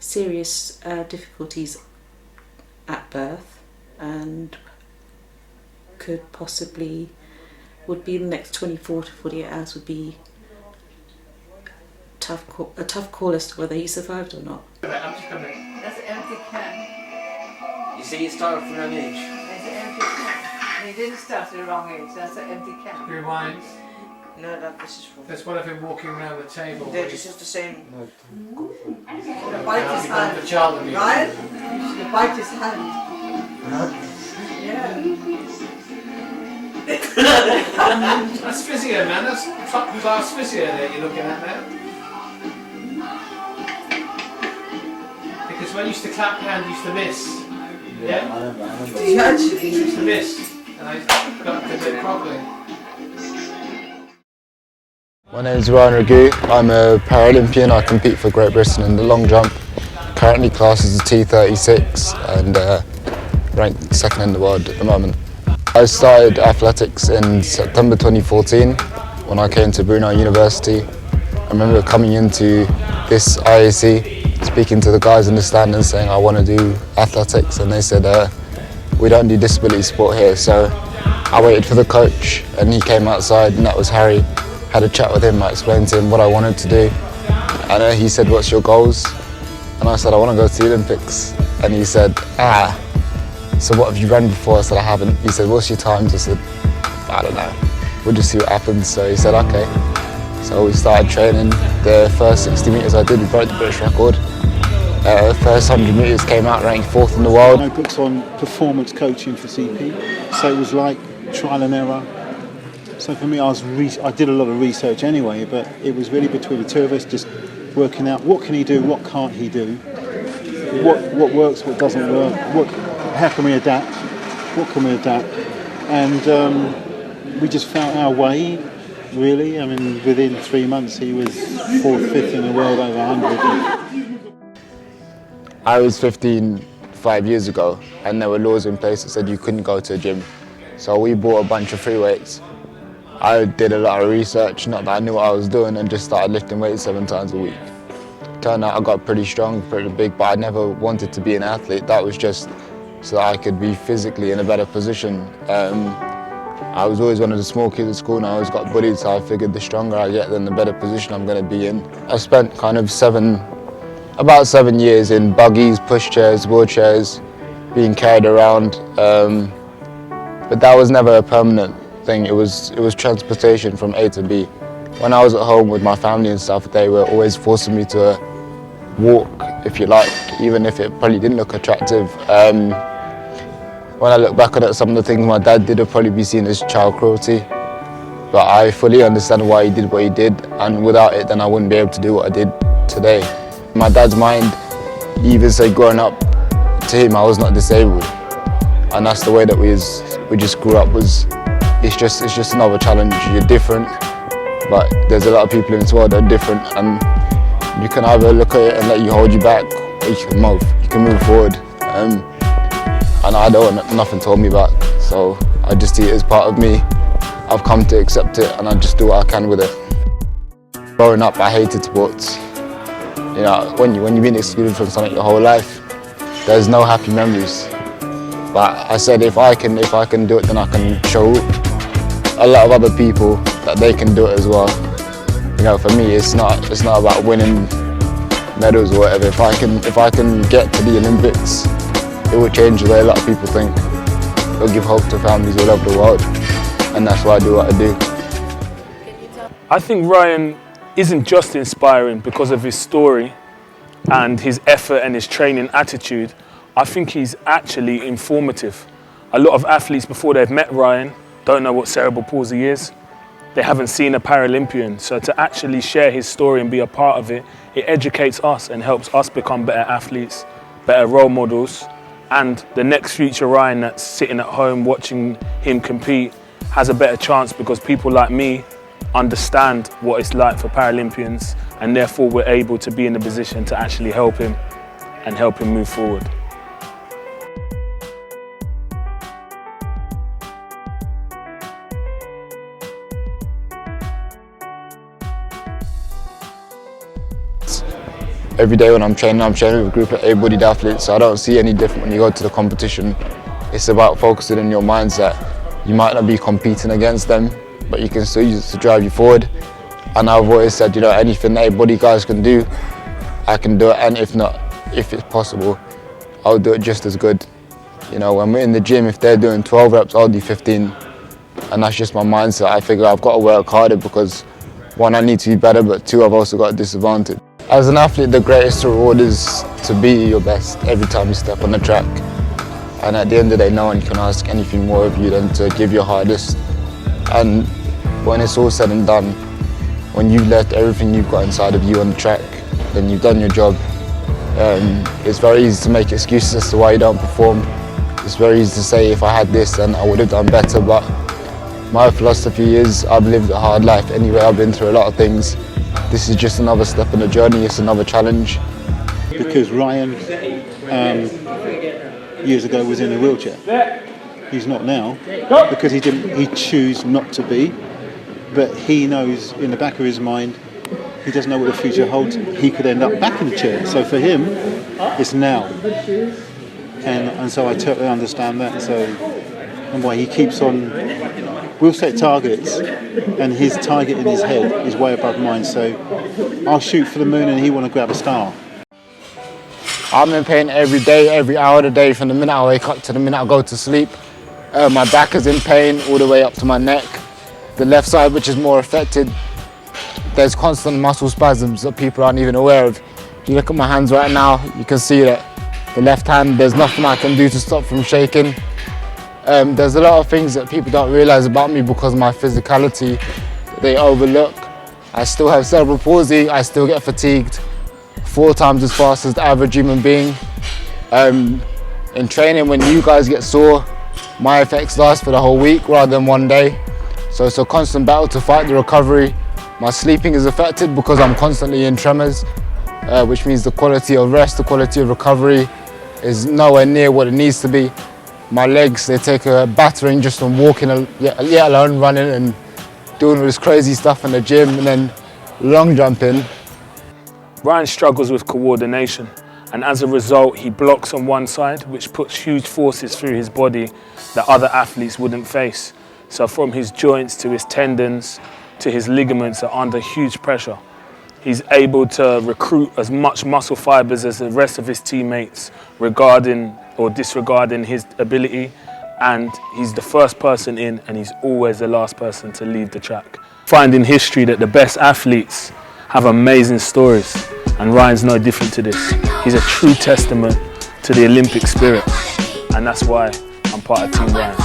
serious difficulties at birth, and would be in the next 24 to 48 hours would be a tough call as to whether he survived or not. That's an empty can. You see, he started from a young age. That's an empty can. He didn't start at the wrong age. That's an empty can. Rewind. No, this is from... There's one of him walking around the table. They're just the same. You bite his hand. The child abuse. Right? You bite his hand. Yeah. That's physio, man. That's top class physio that you're looking at now. Because when you used to clap hand, you used to miss. Yeah? I remember. You actually You used to miss. And I got to do it properly. My name is Ryan Raghoo. I'm a Paralympian. I compete for Great Britain in the long jump. Currently classed as a T36 and ranked second in the world at the moment. I started athletics in September 2014 when I came to Brunei University. I remember coming into this IAC, speaking to the guys in the stand and saying I want to do athletics, and they said we don't do disability sport here. So I waited for the coach and he came outside, and that was Harry. Had a chat with him, I explained to him what I wanted to do, and he said, "What's your goals?" And I said, "I want to go to the Olympics." And he said, "So what have you run before?" I said, "I haven't." He said, "What's your times?" I said, "I don't know, we'll just see what happens." So he said, "Okay." So we started training. The first 60 metres I did, we broke the British record. First 100 metres came out ranked 4th in the world. I booked on performance coaching for CP, so it was like trial and error. So for me, I did a lot of research anyway, but it was really between the two of us, just working out what can he do, what can't he do, what works, what doesn't work, how can we adapt, what can we adapt, and we just found our way, really. I mean, within 3 months he was 4th, 5th in the world over 100. I was 15 5 years ago, and there were laws in place that said you couldn't go to a gym. So we bought a bunch of free weights. I did a lot of research, not that I knew what I was doing, and just started lifting weights 7 times a week. Turned out I got pretty strong, pretty big, but I never wanted to be an athlete. That was just so that I could be physically in a better position. I was always one of the small kids at school, and I always got bullied, so I figured the stronger I get, then the better position I'm going to be in. I spent kind of about 7 years in buggies, pushchairs, wheelchairs, being carried around, but that was never a permanent thing. It was transportation from A to B. When I was at home with my family and stuff, they were always forcing me to walk, if you like, even if it probably didn't look attractive. When I look back at it, some of the things my dad did would probably be seen as child cruelty, but I fully understand why he did what he did, and without it then I wouldn't be able to do what I did today. In my dad's mind, he even said growing up, to him I was not disabled, and that's the way that we just grew up. It's just another challenge. You're different, but there's a lot of people in this world that are different, and you can either look at it and let you hold you back, or you can move forward. And I don't want nothing told me back, so I just see it as part of me. I've come to accept it, and I just do what I can with it. Growing up, I hated sports. You know, when you've been excluded from something your whole life, there's no happy memories. But I said if I can do it, then I can show a lot of other people that they can do it as well. You know, for me, it's not about winning medals or whatever. If I can get to the Olympics, it will change the way a lot of people think. It'll give hope to families all over the world, and that's why I do what I do. I think Ryan isn't just inspiring because of his story and his effort and his training attitude. I think he's actually informative. A lot of athletes, before they've met Ryan, don't know what cerebral palsy is. They haven't seen a Paralympian. So to actually share his story and be a part of it, it educates us and helps us become better athletes, better role models. And the next future Ryan that's sitting at home watching him compete has a better chance, because people like me understand what it's like for Paralympians, and therefore we're able to be in a position to actually help him and help him move forward. every day when I'm training with a group of able-bodied athletes, so I don't see any different when you go to the competition. It's about focusing on your mindset. You might not be competing against them, but you can still use it to drive you forward. And I've always said, you know, anything that able-bodied guys can do, I can do it, and if not, if it's possible, I'll do it just as good. You know, when we're in the gym, if they're doing 12 reps, I'll do 15. And that's just my mindset. I figure I've got to work harder because, one, I need to be better, but two, I've also got a disadvantage. As an athlete, the greatest reward is to be your best every time you step on the track. And at the end of the day, no one can ask anything more of you than to give your hardest. And when it's all said and done, when you've left everything you've got inside of you on the track, then you've done your job. It's very easy to make excuses as to why you don't perform. It's very easy to say, if I had this, then I would have done better. But my philosophy is, I've lived a hard life anyway. I've been through a lot of things. This is just another step in the journey. It's another challenge. Because Ryan, years ago, was in a wheelchair. He's not now because he chose not to be. But he knows in the back of his mind, he doesn't know what the future holds. He could end up back in the chair. So for him, it's now. And so I totally understand that. So, and why he keeps on. We'll set targets, and his target in his head is way above mine. So I'll shoot for the moon, and he want to grab a star. I'm in pain every day, every hour of the day, from the minute I wake up to the minute I go to sleep. My back is in pain all the way up to my neck. The left side, which is more affected, there's constant muscle spasms that people aren't even aware of. If you look at my hands right now, you can see that the left hand, there's nothing I can do to stop from shaking. There's a lot of things that people don't realise about me because of my physicality, they overlook. I still have cerebral palsy, I still get fatigued 4 times as fast as the average human being. In training, when you guys get sore, my effects last for the whole week rather than one day. So it's a constant battle to fight the recovery. My sleeping is affected because I'm constantly in tremors, which means the quality of rest, the quality of recovery is nowhere near what it needs to be. My legs, they take a battering just from walking, let alone running and doing all this crazy stuff in the gym and then long jumping. Ryan struggles with coordination, and as a result he blocks on one side, which puts huge forces through his body that other athletes wouldn't face. So from his joints to his tendons to his ligaments are under huge pressure. He's able to recruit as much muscle fibers as the rest of his teammates regarding or disregarding his ability, and he's the first person in and he's always the last person to leave the track. Find in history that the best athletes have amazing stories, and Ryan's no different to this. He's a true testament to the Olympic spirit, and that's why I'm part of Team Ryan.